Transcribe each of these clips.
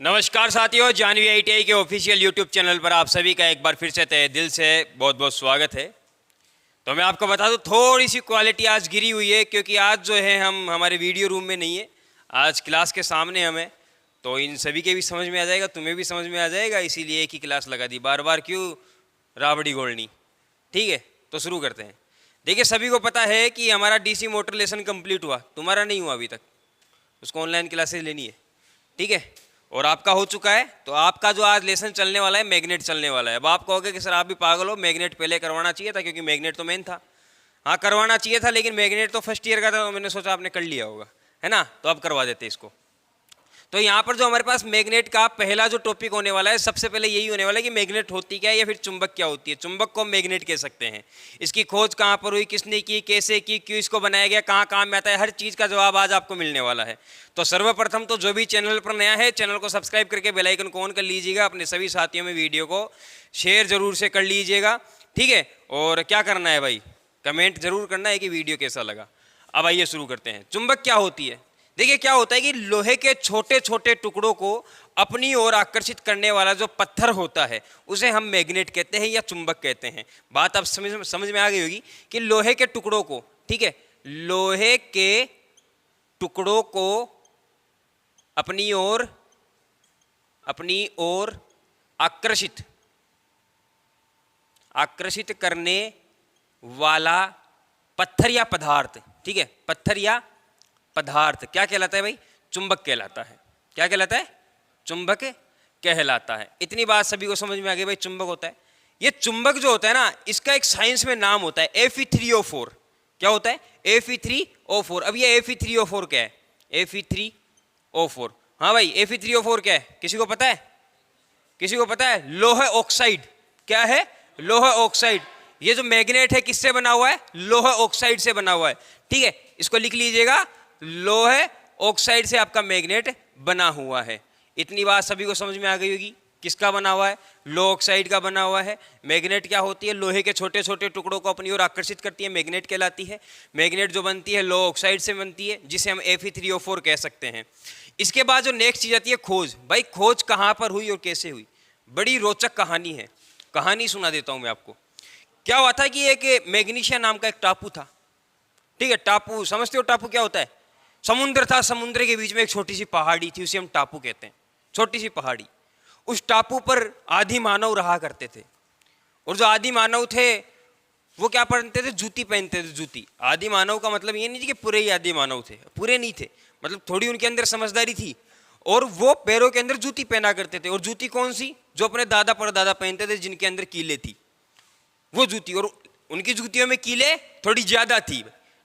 नमस्कार साथियों, जानवी आईटीआई के ऑफिशियल यूट्यूब चैनल पर आप सभी का एक बार फिर से तहे दिल से बहुत बहुत स्वागत है। तो मैं आपको बता दूं, थोड़ी सी क्वालिटी आज गिरी हुई है क्योंकि आज जो है हम हमारे वीडियो रूम में नहीं है, आज क्लास के सामने हमें। तो इन सभी के भी समझ में आ जाएगा, तुम्हें भी समझ में आ जाएगा, इसीलिए एक ही क्लास लगा दी, बार बार क्यों राबड़ी गोलनी। ठीक है, तो शुरू करते हैं। देखिए, सभी को पता है कि हमारा डीसी मोटर लेसन कंप्लीट हुआ, तुम्हारा नहीं हुआ अभी तक, उसको ऑनलाइन क्लासेस लेनी है। ठीक है, और आपका हो चुका है। तो आपका जो आज लेसन चलने वाला है, मैग्नेट चलने वाला है। अब आप कहोगे कि सर आप भी पागल हो, मैग्नेट पहले करवाना चाहिए था, क्योंकि मैग्नेट तो मेन था। हाँ, करवाना चाहिए था, लेकिन मैग्नेट तो फर्स्ट ईयर का था, तो मैंने सोचा आपने कर लिया होगा, है ना। तो अब करवा देते इसको। तो यहाँ पर जो हमारे पास मैग्नेट का पहला जो टॉपिक होने वाला है, सबसे पहले यही होने वाला है कि मैग्नेट होती क्या है या फिर चुंबक क्या होती है। चुंबक को हम मैग्नेट कह सकते हैं। इसकी खोज कहाँ पर हुई, किसने की, कैसे की, क्यों इसको बनाया गया, कहाँ काम में आता है, हर चीज़ का जवाब आज आपको मिलने वाला है। तो सर्वप्रथम तो जो भी चैनल पर नया है, चैनल को सब्सक्राइब करके बेल आइकन को ऑन कर लीजिएगा। अपने सभी साथियों में वीडियो को शेयर जरूर से कर लीजिएगा। ठीक है, और क्या करना है भाई, कमेंट जरूर करना है कि वीडियो कैसा लगा। अब आइए शुरू करते हैं। चुंबक क्या होती है। देखिए, क्या होता है कि लोहे के छोटे छोटे टुकड़ों को अपनी ओर आकर्षित करने वाला जो पत्थर होता है, उसे हम मैग्नेट कहते हैं या चुंबक कहते हैं। बात अब समझ में आ गई होगी कि लोहे के टुकड़ों को, ठीक है, लोहे के टुकड़ों को अपनी ओर आकर्षित करने वाला पत्थर या पदार्थ, ठीक है, पत्थर या पदार्थ क्या कहलाता है भाई, चुंबक कहलाता है। क्या कहलाता है, चुंबक कहलाता है। इतनी बात सभी को समझ में आ गई भाई, चुंबक होता है। ये चुंबक जो होता है ना, इसका एक साइंस में नाम होता है Fe3O4। क्या होता है, Fe3O4। अब ये Fe3O4 क्या है, Fe3O4, हाँ भाई Fe3O4 क्या है, किसी को पता है, किसी को पता है, लोहे ऑक्साइड। क्या है, लोहे ऑक्साइड। ये जो मैग्नेट है किससे बना हुआ है, लोहे ऑक्साइड से बना हुआ है। ठीक है, इसको लिख लीजिएगा, लोहे ऑक्साइड से आपका मैग्नेट बना हुआ है। इतनी बात सभी को समझ में आ गई होगी। किसका बना हुआ है, लोहे ऑक्साइड का बना हुआ है। मैग्नेट क्या होती है, लोहे के छोटे छोटे टुकड़ों को अपनी ओर आकर्षित करती है, मैग्नेट कहलाती है। मैग्नेट जो बनती है लोहे ऑक्साइड से बनती है, जिसे हम Fe3O4 कह सकते हैं। इसके बाद जो नेक्स्ट चीज आती है खोज। भाई खोज कहाँ पर हुई और कैसे हुई, बड़ी रोचक कहानी है। कहानी सुना देता हूं मैं आपको। क्या हुआ था कि एक मैग्नीशिया नाम का एक टापू था। ठीक है, टापू समझते हो, टापू क्या होता है, समुद्र था, समुद्र के बीच में एक छोटी सी पहाड़ी थी, उसे हम टापू कहते हैं, छोटी सी पहाड़ी। उस टापू पर आदि मानव रहा करते थे, और जो आदि मानव थे वो क्या पहनते थे, जूती पहनते थे, जूती। आदि मानव का मतलब ये नहीं कि पूरे ही आदि मानव थे, पूरे नहीं थे, मतलब थोड़ी उनके अंदर समझदारी थी, और वो पैरों के अंदर जूती पहना करते थे। और जूती कौन सी, जो अपने दादा परदादा पहनते थे, जिनके अंदर कीले थी, वो जूती। और उनकी जूतियों में कीले थोड़ी ज्यादा थी।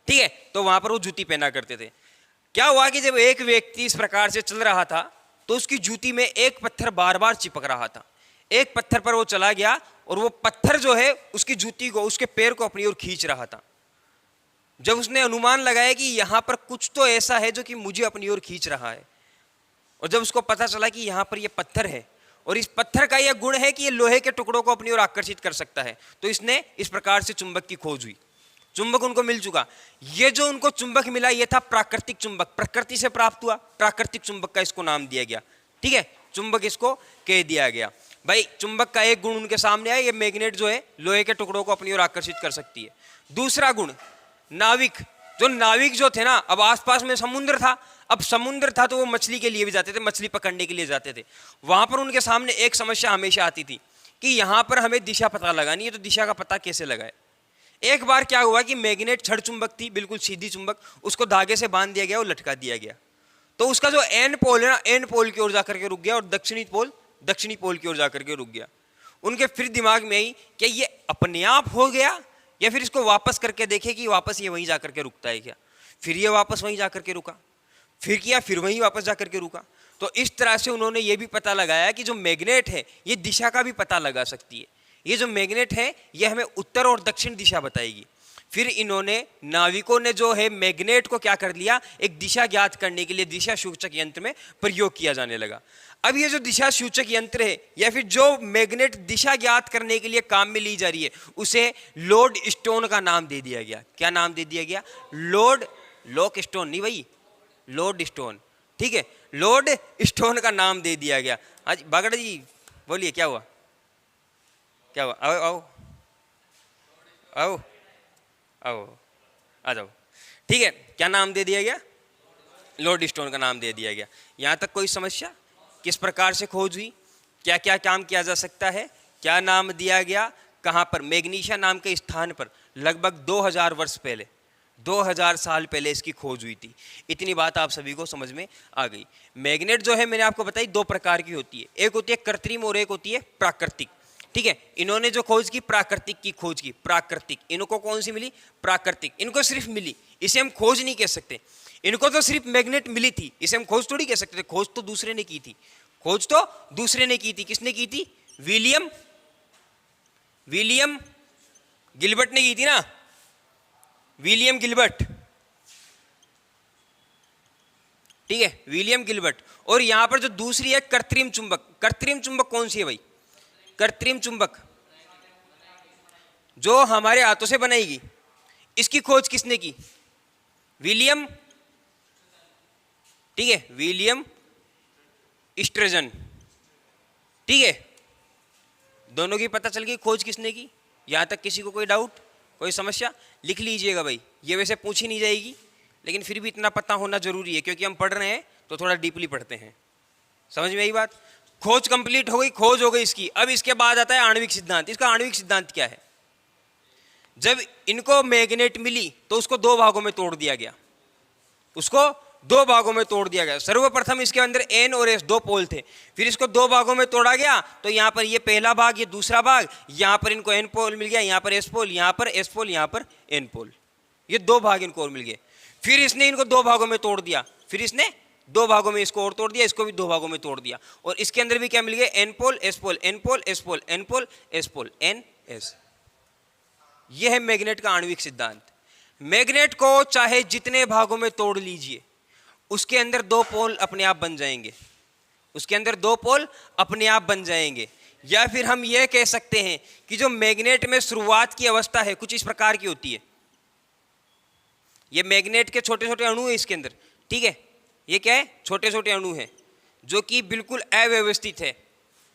ठीक है, तो वहां पर वो जूती पहना करते थे। क्या हुआ कि जब एक व्यक्ति इस प्रकार से चल रहा था, तो उसकी जूती में एक पत्थर बार बार चिपक रहा था। एक पत्थर पर वो चला गया, और वो पत्थर जो है उसकी जूती को, उसके पैर को अपनी ओर खींच रहा था। जब उसने अनुमान लगाया कि यहां पर कुछ तो ऐसा है जो कि मुझे अपनी ओर खींच रहा है, और जब उसको पता चला कि यहां पर ये पत्थर है, और इस पत्थर का यह गुण है कि ये लोहे के टुकड़ों को अपनी ओर आकर्षित कर सकता है, तो इसने इस प्रकार से चुंबक की खोज हुई। चुंबक उनको मिल चुका। ये जो उनको चुंबक मिला, ये था प्राकृतिक चुंबक, प्रकृति से प्राप्त हुआ, प्राकृतिक चुंबक का इसको नाम दिया गया। ठीक है, चुंबक इसको कह दिया गया। भाई चुंबक का एक गुण उनके सामने आया, ये मैग्नेट जो है लोहे के टुकड़ों को अपनी ओर आकर्षित कर सकती है। दूसरा गुण, नाविक। जो नाविक जो थे ना, अब आसपास में समुद्र था, अब समुद्र था तो वो मछली के लिए भी जाते थे, मछली पकड़ने के लिए जाते थे। वहां पर उनके सामने एक समस्या हमेशा आती थी कि यहां पर हमें दिशा पता लगानी है, तो दिशा का पता कैसे लगाए। एक बार क्या हुआ कि मैग्नेट छड़ चुंबक थी, बिल्कुल सीधी चुंबक, उसको धागे से बांध दिया गया और लटका दिया गया। तो उसका जो एन पोल है ना, एन पोल की ओर जाकर के रुक गया, और दक्षिणी पोल की ओर जाकर के रुक गया। उनके फिर दिमाग में आई कि ये अपने आप हो गया, या फिर इसको वापस करके देखे कि वापस ये वहीं जाकर के रुकता है क्या। फिर ये वापस वहीं जाकर के रुका, फिर किया, फिर वहीं वापस जाकर के रुका। तो इस तरह से उन्होंने ये भी पता लगाया कि जो मैग्नेट है ये दिशा का भी पता लगा सकती है। ये जो मैग्नेट है ये हमें उत्तर और दक्षिण दिशा बताएगी। फिर इन्होंने, नाविकों ने जो है मैग्नेट को क्या कर लिया, एक दिशा ज्ञात करने के लिए दिशा सूचक यंत्र में प्रयोग किया जाने लगा। अब ये जो दिशा सूचक यंत्र है, या फिर जो मैग्नेट दिशा ज्ञात करने के लिए काम में ली जा रही है, उसे लोड स्टोन का नाम दे दिया गया। क्या नाम दे दिया गया, लोड, लॉक स्टोन नहीं भाई, लोड स्टोन। ठीक है, लोड स्टोन का नाम दे दिया गया। आज बागड़ा जी बोलिए क्या हुआ, क्या हुआ? आओ आओ आओ आओ, आ जाओ। ठीक है, क्या नाम दे दिया गया? लोड स्टोन का नाम दे दिया गया। यहाँ तक कोई समस्या? किस प्रकार से खोज हुई, क्या क्या काम किया जा सकता है, क्या नाम दिया गया, कहाँ पर? मैग्नीशिया नाम के स्थान पर लगभग 2000 वर्ष पहले, 2000 साल पहले इसकी खोज हुई थी। इतनी बात आप सभी को समझ में आ गई। मैग्नेट जो है मैंने आपको बताई 2 प्रकार की होती है, एक होती है कृत्रिम और एक होती है प्राकृतिक। ठीक है, इन्होंने जो खोज की प्राकृतिक की खोज की, प्राकृतिक। इनको कौन सी मिली? प्राकृतिक। इनको सिर्फ मिली, इसे हम खोज नहीं कह सकते। इनको तो सिर्फ मैग्नेट मिली थी, इसे हम खोज थोड़ी कह सकते थे। खोज तो दूसरे ने की थी, खोज तो दूसरे ने की थी। किसने की थी? विलियम गिलबर्ट ने की थी ना, विलियम गिलबर्ट। ठीक है, विलियम गिलबर्ट। और यहां पर जो दूसरी है कृत्रिम चुंबक। कृत्रिम चुंबक कौन सी है भाई? कृत्रिम चुंबक जो हमारे हाथों से बनाएगी, इसकी खोज किसने की? विलियम, ठीक है, विलियम स्ट्रेजन। ठीक है, दोनों की पता चल गई खोज किसने की। यहां तक किसी को कोई डाउट, कोई समस्या? लिख लीजिएगा भाई, ये वैसे पूछी नहीं जाएगी लेकिन फिर भी इतना पता होना जरूरी है क्योंकि हम पढ़ रहे हैं तो थोड़ा डीपली पढ़ते हैं। समझ में आई बात? खोज कंप्लीट हो गई, खोज हो गई इसकी। अब इसके बाद आता है आणविक सिद्धांत। इसका आणविक सिद्धांत क्या है? जब इनको मैग्नेट मिली तो उसको 2 भागों में तोड़ दिया गया, उसको 2 भागों में तोड़ दिया गया। सर्वप्रथम इसके अंदर N और S 2 पोल थे, फिर इसको 2 भागों में तोड़ा गया। तो यहाँ पर ये पहला भाग, ये दूसरा भाग, यहाँ पर इनको N पोल मिल गया, यहाँ पर S पोल, यहाँ पर S पोल, यहाँ पर N पोल। ये 2 भाग इनको और मिल गए। फिर इसने इनको 2 भागों में तोड़ दिया, फिर इसने 2 भागों में इसको और तोड़ दिया, इसको भी 2 भागों में तोड़ दिया। और इसके अंदर भी क्या मिल गया? N पोल, S पोल, N पोल, S पोल, N पोल, S पोल, N S। यह है मैग्नेट का आणविक सिद्धांत। मैग्नेट को चाहे जितने भागों में तोड़ लीजिए, उसके अंदर 2 पोल अपने आप बन जाएंगे, उसके अंदर 2 पोल अपने आप बन जाएंगे। या फिर हम यह कह सकते हैं कि जो मैग्नेट में शुरुआत की अवस्था है कुछ इस प्रकार की होती है। ये मैग्नेट के छोटे छोटे अणु है इसके अंदर। ठीक है, ये क्या है? छोटे छोटे अणु हैं जो कि बिल्कुल अव्यवस्थित है।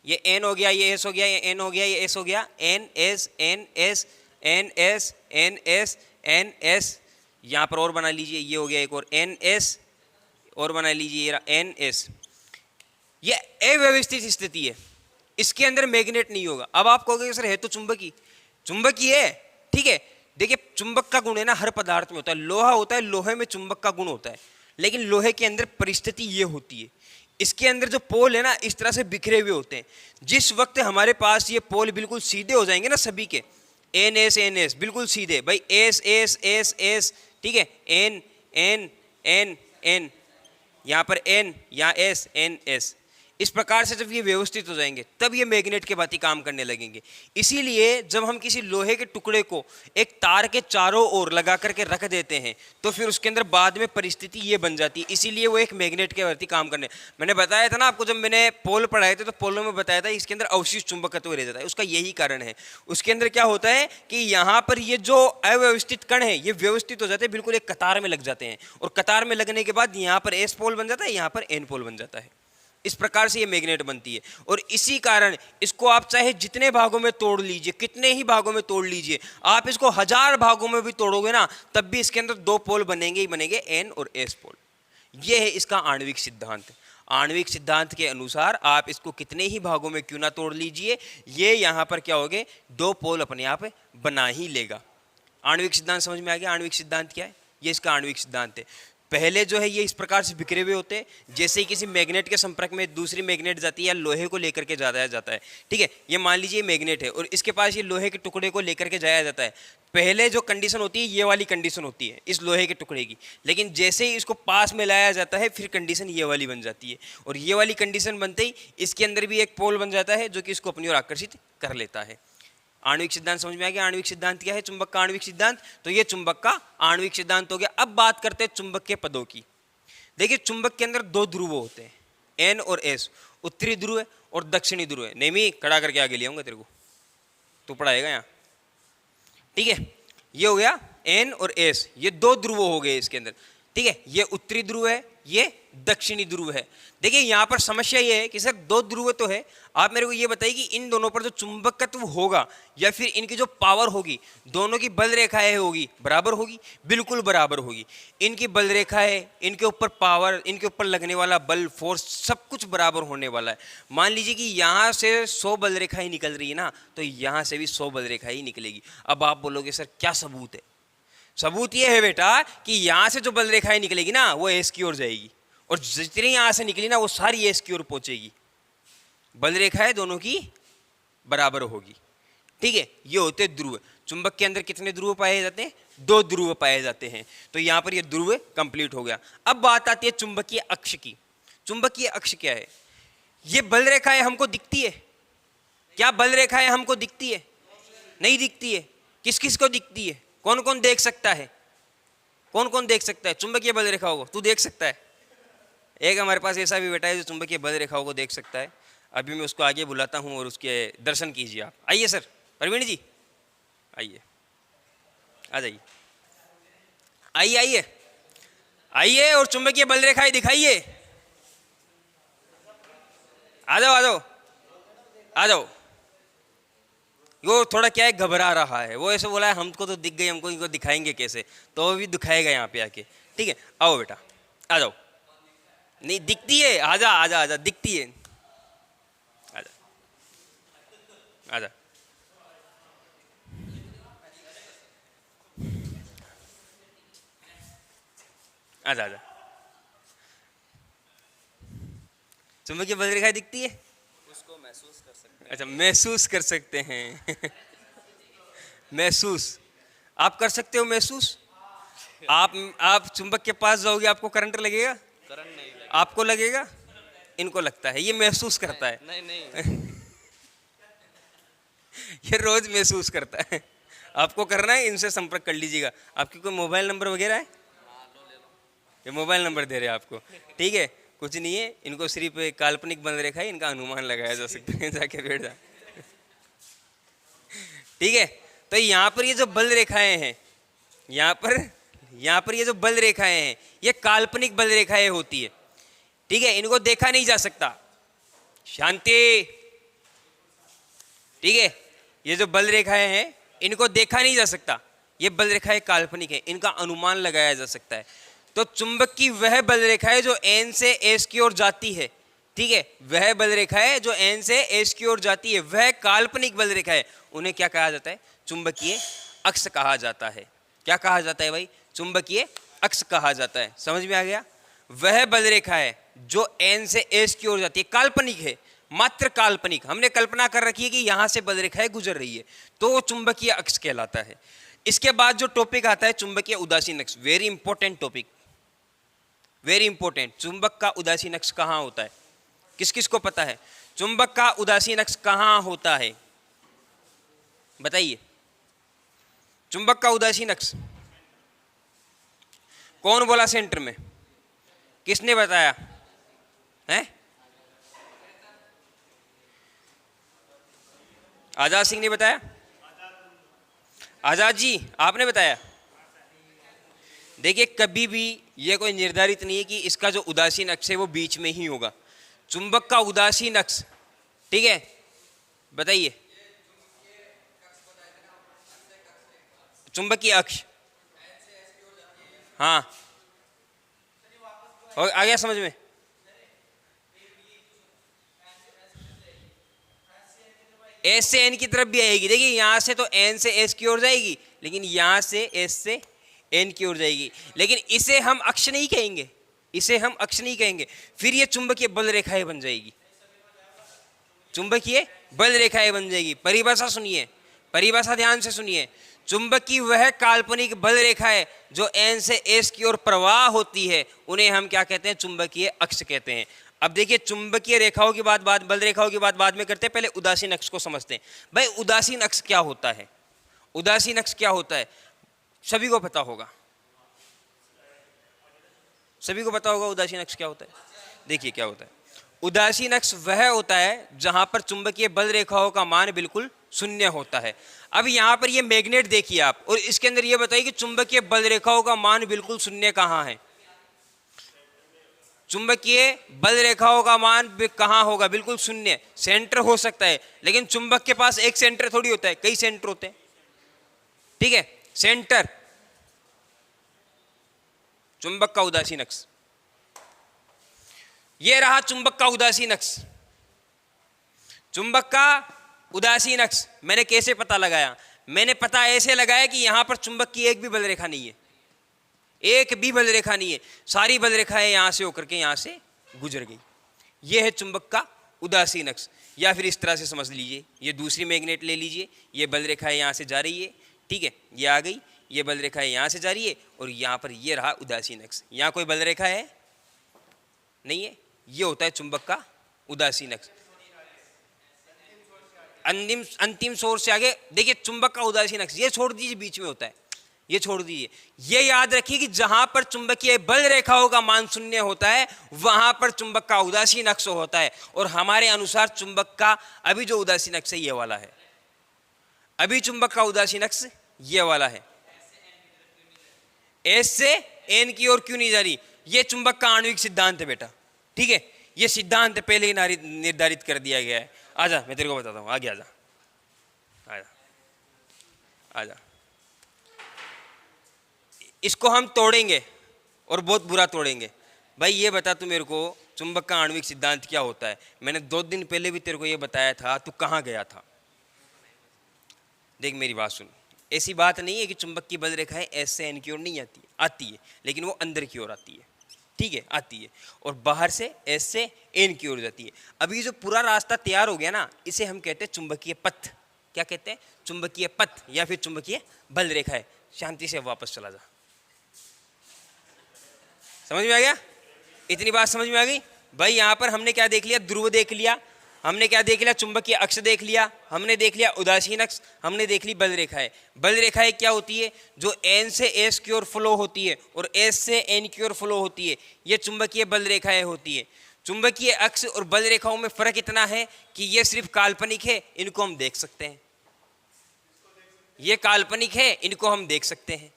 ये N हो गया, ये S हो गया, ये N हो गया, ये S हो गया, N S N S N S N S N S। यहाँ पर और बना लीजिए, ये हो गया एक और N S, और बना लीजिए ये N S। ये अव्यवस्थित स्थिति है, इसके अंदर मैग्नेट नहीं होगा। अब आप कहोगे सर है तो चुंबकी, चुंबकी है। ठीक है, देखिए चुंबक का गुण है ना हर पदार्थ में होता है। लोहा होता है, लोहे में चुंबक का गुण होता है, लेकिन लोहे के अंदर परिस्थिति ये होती है, इसके अंदर जो पोल है ना इस तरह से बिखरे हुए होते हैं। जिस वक्त हमारे पास ये पोल बिल्कुल सीधे हो जाएंगे ना सभी के, N S N S बिल्कुल सीधे भाई, S S S S, ठीक है, N N N N, यहाँ पर N, यहाँ S N S। इस प्रकार से जब ये व्यवस्थित हो जाएंगे तब ये मैग्नेट के भांति काम करने लगेंगे। इसीलिए जब हम किसी लोहे के टुकड़े को एक तार के चारों ओर लगा करके रख देते हैं तो फिर उसके अंदर बाद में परिस्थिति ये बन जाती है, इसीलिए वो एक मैग्नेट के भांति काम करने। मैंने बताया था ना आपको, जब मैंने पोल पढ़ाए थे तो पोलों में बताया था इसके अंदर अवशिष्ट चुंबकत्व रह जाता है। उसका यही कारण है, उसके अंदर क्या होता है कि यहाँ पर ये जो अव्यवस्थित कण है ये व्यवस्थित हो जाते हैं, बिल्कुल एक कतार में लग जाते हैं, और कतार में लगने के बाद यहाँ पर S पोल बन जाता है, यहाँ पर N पोल बन जाता है। इस प्रकार से ये मैग्नेट बनती है। और इसी कारण इसको आप चाहे जितने भागों में तोड़ लीजिए, कितने ही भागों में तोड़ लीजिए, आप इसको 1000 भागों में भी तोड़ोगे ना तब भी इसके अंदर 2 पोल बनेंगे ही बनेंगे, N और S पोल। ये है इसका आणविक सिद्धांत। आणविक सिद्धांत के अनुसार आप इसको कितने ही भागों में क्यों ना तोड़ लीजिए, ये यहाँ पर क्या होगे 2 पोल अपने आप बना ही लेगा। आणविक सिद्धांत समझ में आ गया? आणविक सिद्धांत क्या है? ये इसका आणविक सिद्धांत है। पहले जो है ये इस प्रकार से बिखरे हुए होते हैं, जैसे ही किसी मैग्नेट के संपर्क में दूसरी मैग्नेट जाती है या लोहे को लेकर के जाया जाता है। ठीक है, ये मान लीजिए मैग्नेट है और इसके पास ये लोहे के टुकड़े को लेकर के जाया जाता है। पहले जो कंडीशन होती है ये वाली कंडीशन होती है इस लोहे के टुकड़े की, लेकिन जैसे ही इसको पास में लाया जाता है फिर कंडीशन ये वाली बन जाती है, और ये वाली कंडीशन बनते ही इसके अंदर भी एक पोल बन जाता है जो कि इसको अपनी ओर आकर्षित कर लेता है। आणविक सिद्धांत समझ में आ गया? आणविक सिद्धांत क्या है? चुंबक का आणविक सिद्धांत। तो ये चुंबक का आणविक सिद्धांत हो गया। अब बात करते हैं चुंबक के पदों की। देखिए चुंबक के अंदर 2 ध्रुव होते हैं, N और S, उत्तरी ध्रुव है और दक्षिणी ध्रुव है। नेमी खड़ा करके आगे ले आऊंगा तेरे को, तू पढ़ाएगा यहाँ। ठीक है, ये हो गया N और S, ये 2 ध्रुव हो गए इसके अंदर। ठीक है, ये उत्तरी ध्रुव है, ये दक्षिणी ध्रुव है। देखिए यहाँ पर समस्या ये है कि सर दो ध्रुव तो है, आप मेरे को ये बताइए कि इन दोनों पर जो चुंबकत्व होगा या फिर इनकी जो पावर होगी, दोनों की बल रेखाएं होगी, बराबर होगी? बिल्कुल बराबर होगी। इनकी बल रेखाएं, इनके ऊपर पावर, इनके ऊपर लगने वाला बल, फोर्स, सब कुछ बराबर होने वाला है। मान लीजिए कि यहाँ से 100 बल रेखाएं निकल रही है ना, तो यहाँ से भी 100 बल रेखाएं ही निकलेगी। अब आप बोलोगे सर क्या सबूत है? सबूत ये है बेटा कि यहां से जो बल रेखाएं निकलेगी ना वो एस की ओर जाएगी, और जितनी यहां से निकली ना वो सारी एस की ओर पहुंचेगी। बल रेखाएं दोनों की बराबर होगी। ठीक है, ये होते ध्रुव। चुंबक के अंदर कितने ध्रुव पाए जाते हैं? 2 ध्रुव पाए जाते हैं। तो यहां पर ये ध्रुव कंप्लीट हो गया। अब बात आती है चुंबकीय अक्ष की। चुंबकीय अक्ष क्या है? ये बल रेखाएं हमको दिखती है क्या? बल रेखाएं हमको दिखती है? नहीं दिखती है। किस किस को दिखती है? कौन कौन देख सकता है? कौन कौन देख सकता है चुंबकीय बल रेखाओं को? तू देख सकता है? एक हमारे पास ऐसा भी बेटा है जो चुंबकीय बल रेखाओं को देख सकता है। अभी मैं उसको आगे बुलाता हूँ और उसके दर्शन कीजिए आप। आइए सर, प्रवीण जी आइए, आ जाइए, आइए आइए आइए, और चुंबकीय बल रेखाएं दिखाइए। आ जाओ आ जाओ आ जाओ। वो थोड़ा क्या है, घबरा रहा है। वो ऐसे बोला है हमको तो दिख गई, हमको इनको दिखाएंगे कैसे, तो वो भी दिखाएगा यहाँ पे आके। ठीक है, आओ बेटा आ जाओ। नहीं दिखती है, आजा आजा आजा, दिखती है, आजा आजा। आजा आजा। चुंबकीय बल रेखाएं दिखती है, उसको महसूस कर सकते हैं। अच्छा महसूस कर सकते हैं महसूस आप कर सकते हो महसूस? आप चुंबक के पास जाओगे आपको करंट लगेगा? करंट नहीं लगेगा। आपको लगेगा? इनको लगता है, ये महसूस करता है। नहीं नहीं ये रोज महसूस करता है। आपको करना है, इनसे संपर्क कर लीजिएगा। आपके कोई मोबाइल नंबर वगैरह है? ये मोबाइल नंबर दे रहे हैं आपको। ठीक है, कुछ नहीं है, इनको सिर्फ काल्पनिक बल रेखा है, इनका अनुमान लगाया जा सकता है। जाके बैठ जा। ठीक है, तो यहाँ पर ये जो बल रेखाएं हैं, यहाँ पर ये जो बल रेखाएं हैं, ये काल्पनिक बल रेखाएं होती है। ठीक है, इनको देखा नहीं जा सकता। शांति। ठीक है, ये जो बल रेखाएं हैं इनको देखा नहीं जा सकता, ये बल रेखाएं काल्पनिक है, इनका अनुमान लगाया जा सकता है। तो चुंबक की वह बल रेखा है जो एन से एस की ओर जाती है। ठीक है, वह बल रेखा है जो एन से एस की ओर जाती है, वह काल्पनिक बल रेखा है। उन्हें क्या कहा जाता है? चुंबकीय अक्ष कहा जाता है। क्या कहा जाता है भाई? चुंबकीय अक्ष कहा जाता है। समझ में आ गया? वह बल रेखा है जो एन से एस की ओर जाती है, काल्पनिक है, मात्र काल्पनिक। हमने कल्पना कर रखी है कि यहां से बल रेखाएं गुजर रही है, तो वो चुंबकीय अक्ष कहलाता है। इसके बाद जो टॉपिक आता है चुंबकीय उदासीन अक्ष, very important topic, very important. चुंबक का उदासीन अक्ष कहाँ होता है? किस किस को पता है चुंबक का उदासीन अक्ष कहाँ होता है? बताइए। चुंबक का उदासीन अक्ष कौन बोला सेंटर में? किसने बताया है? आजाद सिंह ने बताया? आजाद जी आपने बताया? देखिए, कभी भी ये कोई निर्धारित नहीं है कि इसका जो उदासीन अक्ष है वो बीच में ही होगा। चुंबक का उदासीन अक्ष, ठीक है, बताइए। चुंबकीय अक्ष, हाँ, और आ गया समझ में? एस से एन की तरफ भी आएगी। देखिए, यहां से तो एन से एस की ओर जाएगी, लेकिन यहां से एस से एन की ओर जाएगी, लेकिन इसे हम अक्ष नहीं कहेंगे, इसे हम अक्ष नहीं कहेंगे। फिर ये चुंबकीय बल रेखाएं बन जाएगी, चुंबकीय बल रेखाएं बन जाएगी। परिभाषा सुनिए, परिभाषा ध्यान से सुनिए। चुंबक की वह काल्पनिक बल रेखा है जो एन से एस की ओर प्रवाह होती है, उन्हें हम क्या कहते हैं? चुंबकीय अक्ष कहते हैं। अब देखिए, चुंबकीय रेखाओं की बात बल रेखाओं की बात बाद में करते हैं, पहले उदासीन अक्ष को समझते हैं। भाई, उदासीन अक्ष क्या होता है? उदासीन अक्ष क्या होता है? सभी को पता होगा, सभी को पता होगा उदासीन अक्ष क्या होता है। देखिए क्या होता है। उदासीन अक्ष वह होता है जहां पर चुंबकीय बल रेखाओं का मान बिल्कुल शून्य होता है। अब यहां पर ये मैग्नेट देखिए आप, और इसके अंदर ये बताइए कि चुंबकीय बल रेखाओं का मान बिल्कुल शून्य कहां है? चुंबकीय बल रेखाओं का मान कहाँ होगा? बिल्कुल शून्य। सेंटर हो सकता है, लेकिन चुंबक के पास एक सेंटर थोड़ी होता है, कई सेंटर होते हैं। ठीक है, सेंटर चुंबक का उदासीन अक्ष। ये रहा चुंबक का उदासीन अक्ष। चुंबक का उदासीन अक्ष मैंने कैसे पता लगाया? मैंने पता ऐसे लगाया कि यहां पर चुंबक की एक भी बल रेखा नहीं है, एक भी बल रेखा नहीं है, सारी बल रेखाएं यहां से होकर के यहां से गुजर गई। यह है चुंबक का उदासीन अक्ष। या फिर इस तरह से समझ लीजिए, ये दूसरी मैग्नेट ले लीजिए, ये बल रेखाएं यहां से जा रही है, ठीक है, ये आ गई, ये बल रेखाएं यहां से जा रही है, और यहां पर ये रहा उदासीन अक्ष। यहां कोई बल रेखा है नहीं है, ये होता है चुंबक का उदासीन अक्ष। अंतिम सोर्स से आगे देखिए, चुंबक का उदासीन अक्ष ये छोड़ दीजिए, बीच में होता है, ये छोड़ दीजिए। ये याद रखिए कि जहां पर चुंबकीय बल रेखाओं का मान शून्य होता है, वहां पर चुंबक का उदासीन अक्ष होता है। और हमारे अनुसार चुंबक का अभी जो उदासीन अक्ष है ये वाला है। अभी चुंबक का उदासीन अक्ष ये वाला है। एस से एन की ओर क्यों नहीं जा रही? ये चुंबक का आणविक सिद्धांत है बेटा, ठीक है, ये सिद्धांत पहले ही निर्धारित कर दिया गया है। आजा, मैं तेरे को बताता हूं, आगे आजा, आजा, आजा। इसको हम तोड़ेंगे और बहुत बुरा तोड़ेंगे। भाई ये बता तू मेरे को, चुंबक का आणविक सिद्धांत क्या होता है? मैंने 2 दिन पहले भी तेरे को ये बताया था, तू कहाँ गया था? देख मेरी बात सुन, ऐसी बात नहीं है कि चुंबक की बल रेखाएं एस से एन की ओर नहीं आती, आती है, लेकिन वो अंदर की ओर आती है, ठीक है, आती है, और बाहर से एस से एन की ओर जाती है। अभी जो पूरा रास्ता तैयार हो गया ना, इसे हम कहते हैं चुंबकीय पथ। क्या कहते हैं? चुंबकीय पथ या फिर चुंबकीय बल रेखा है। शांति से वापस चला जा। समझ में आ गया? इतनी बात समझ में आ गई? भाई यहां पर हमने क्या देख लिया? ध्रुव देख लिया, हमने क्या देख लिया? चुंबकीय अक्ष देख लिया, हमने देख लिया उदासीन अक्ष, हमने देख ली बल रेखाएं। बल रेखाएं क्या होती है? जो एन से एस की ओर फ्लो होती है और एस से एन की ओर फ्लो होती है, ये चुंबकीय बल रेखाएं होती है। चुंबकीय अक्ष और बल रेखाओं में फर्क इतना है कि ये सिर्फ काल्पनिक है, इनको हम देख सकते हैं। ये काल्पनिक है, इनको हम देख सकते हैं,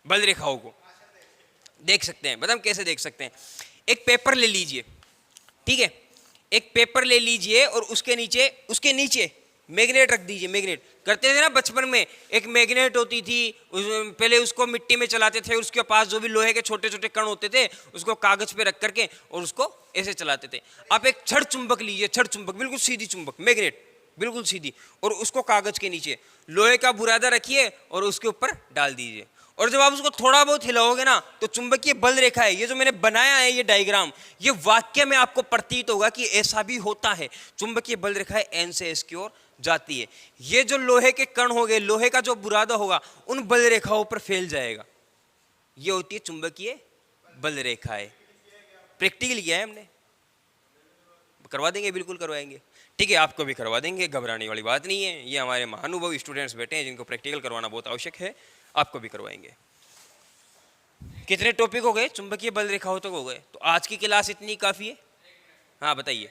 बल रेखाओं को देख सकते हैं। बताओ कैसे देख सकते हैं? एक पेपर ले लीजिए, ठीक है, एक पेपर ले लीजिए और उसके नीचे मैग्नेट रख दीजिए। मैग्नेट करते थे ना बचपन में, एक मैग्नेट होती थी, पहले उसको मिट्टी में चलाते थे, उसके पास जो भी लोहे के छोटे छोटे कण होते थे उसको कागज पे रख करके और उसको ऐसे चलाते थे। आप एक छड़ चुंबक लीजिए, छड़ चुंबक, बिल्कुल सीधी चुंबक, मैग्नेट बिल्कुल सीधी, और उसको कागज के नीचे लोहे का बुरादा रखिए और उसके ऊपर डाल दीजिए। और जब आप उसको थोड़ा बहुत हिलाओगे ना, तो चुंबकीय बल रेखा है, ये जो मैंने बनाया है ये डायग्राम, ये वाक्य में आपको प्रतीत होगा कि ऐसा भी होता है। चुंबकीय बल रेखा एन से एस की ओर जाती है। ये जो लोहे के कण हो गए, लोहे का जो बुरादा होगा, उन बल रेखाओं पर फैल जाएगा। ये होती है चुंबकीय बल रेखाएं। प्रैक्टिकल किया है हमने, करवा देंगे, बिल्कुल करवाएंगे, ठीक है, आपको भी करवा देंगे, घबराने वाली बात नहीं है। ये हमारे महानुभव स्टूडेंट्स बैठे हैं जिनको प्रैक्टिकल करवाना बहुत आवश्यक है, आपको भी करवाएंगे। कितने टॉपिक हो गए? चुंबकीय बल रेखाओं तक हो गए, तो आज की क्लास इतनी काफी है। हाँ बताइए।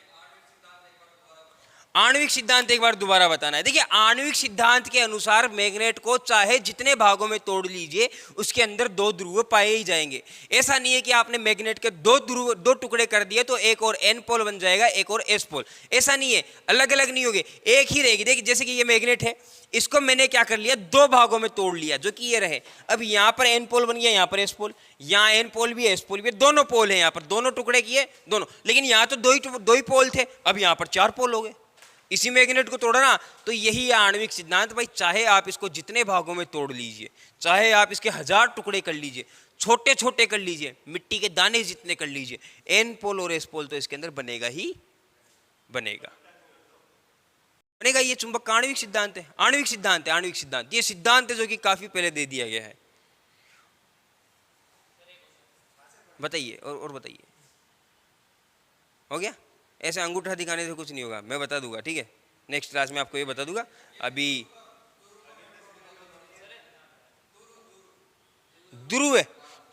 आणविक सिद्धांत एक बार दोबारा बताना है। देखिए, आणविक सिद्धांत के अनुसार मैग्नेट को चाहे जितने भागों में तोड़ लीजिए, उसके अंदर 2 ध्रुव पाए ही जाएंगे। ऐसा नहीं है कि आपने मैग्नेट के 2 टुकड़े कर दिए तो एक और एन पोल बन जाएगा, एक और एस पोल। ऐसा नहीं है, अलग अलग नहीं होंगे, एक ही रहेगी। देखिए जैसे कि ये मैग्नेट है, इसको मैंने क्या कर लिया? 2 भागों में तोड़ लिया, जो कि ये रहे। अब यहाँ पर एन पोल बन गया, यहाँ पर एस पोल, यहाँ एन पोल भी है, एस पोल भी है, दोनों पोल है यहाँ पर, दोनों टुकड़े किए दोनों। लेकिन यहाँ तो दो ही पोल थे, अब यहाँ पर 4 पोल हो गए। इसी मैग्नेट को तोड़ा ना, तो यही है आणविक सिद्धांत। भाई चाहे आप इसको जितने भागों में तोड़ लीजिए, चाहे आप इसके 1000 टुकड़े कर लीजिए, छोटे छोटे कर लीजिए, मिट्टी के दाने जितने कर लीजिए, एन पोल और एस पोल तो इसके अंदर बनेगा ही बनेगा। ये चुंबक का आणविक सिद्धांत है, आणविक सिद्धांत है, आणविक सिद्धांत। ये सिद्धांत है जो कि काफी पहले दे दिया गया है। बताइए और बताइए, हो गया? ऐसे अंगूठा दिखाने से कुछ नहीं होगा, मैं बता दूंगा, ठीक है, नेक्स्ट क्लास में आपको ये बता दूंगा। अभी ध्रुव है,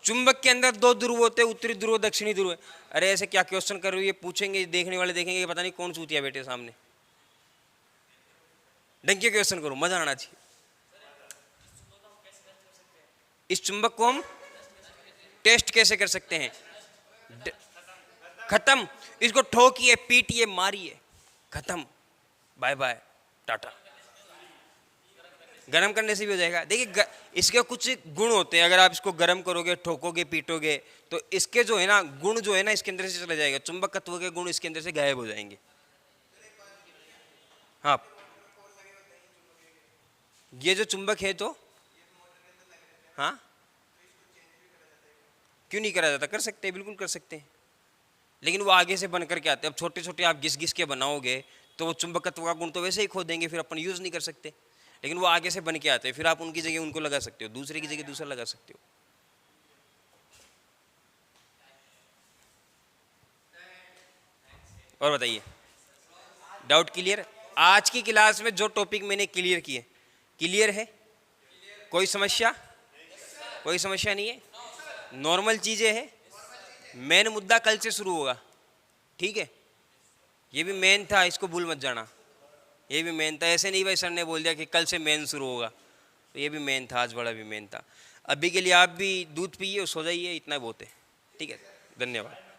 चुंबक के अंदर 2 ध्रुव होते हैं, उत्तरी ध्रुव, दक्षिणी ध्रुव है। अरे ऐसे क्या क्वेश्चन कर रही है, पूछेंगे, देखने वाले देखेंगे, पता नहीं कौन सूतिया बैठे सामने। ढंग के क्वेश्चन करो, मजा आना चाहिए। इस चुंबक को हम टेस्ट कैसे कर सकते हैं? खत्म। इसको ठोकिए, पीटिए, मारिए, खत्म, बाय बाय, टाटा। गरम करने से भी हो जाएगा। देखिए इसके कुछ गुण होते हैं, अगर आप इसको गरम करोगे, ठोकोगे, पीटोगे, तो इसके जो है ना गुण जो है ना इसके अंदर से चले जाएगा, चुंबकत्व के गुण इसके अंदर से गायब हो जाएंगे। हाँ, ये जो चुंबक है तो हाँ, क्यों नहीं करा जाता? कर सकते हैं, बिल्कुल कर सकते हैं, लेकिन वो आगे से बन करके आते हैं। अब छोटे छोटे आप घिस घिस के बनाओगे तो वो चुंबकत्व का गुण तो वैसे ही खो देंगे, फिर अपन यूज नहीं कर सकते। लेकिन वो आगे से बन के आते हैं, फिर आप उनकी जगह उनको लगा सकते हो, दूसरे की जगह दूसरा लगा सकते हो। और बताइए, डाउट क्लियर? आज की क्लास में जो टॉपिक मैंने क्लियर किए, क्लियर है? कोई समस्या? कोई समस्या नहीं है, नॉर्मल चीजें हैं। मेन मुद्दा कल से शुरू होगा, ठीक है? ये भी मेन था, इसको भूल मत जाना, ये भी मेन था। ऐसे नहीं भाई सर ने बोल दिया कि कल से मेन शुरू होगा, तो ये भी मेन था, आज बड़ा भी मेन था। अभी के लिए आप भी दूध पिए और सो जाइए, इतना बहुत है, ठीक है? धन्यवाद।